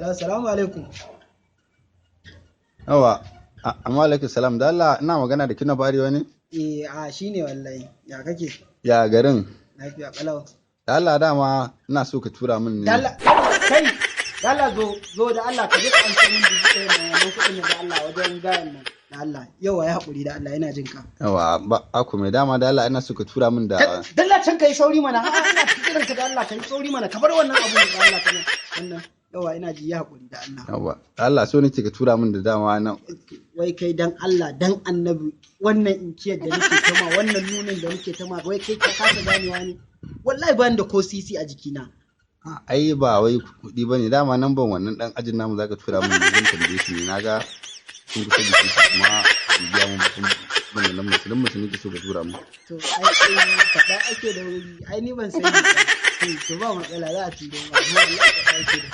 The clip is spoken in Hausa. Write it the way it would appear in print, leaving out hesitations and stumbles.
Assalamu alaikum. Yawa, amma alaikum salam. Da Allah ina magana da kina barewa ne? Shine wallahi. Ya kake? Ya garin? Lafiya kalau. Da Allah dama ina so ka tura min ne. Da Allah kai, da Allah zo da Allah ka je ka amsa min dubu ɗaya na wannan kuɗin da Allah wajen gayan nan. Da Allah, yawa ya haƙuri da Allah yana jin ka. Yawa, ba aku mai dama da Allah ina so ka tura min da. Dalla can kai sauri mana. Ina kiran ka da Allah kai sauri mana. Ka bar wannan abu da Allah kana wannan. Yawa ina ji ya haƙuri da Allah. Yawa, Allah so nake ka tura min da dama nan. Wai kai dan Allah dan Annabi wannan inkiyar da nake tama wannan nunin da nake tama wai kai ka kasa ganewa ne. Wallahi ban da ko sisi a jikina. Ai ba wai kuɗi bane dama nan ban wannan dan ajin namu zaka tura min da zan tambaye shi ne naga sun kusa da shi kuma biya mu mutum ban nan musulun nake so ka tura mu. To ai faɗa ake da wuri ai ni ban sani ba. To ba matsala za a turo ba amma Allah ya ake da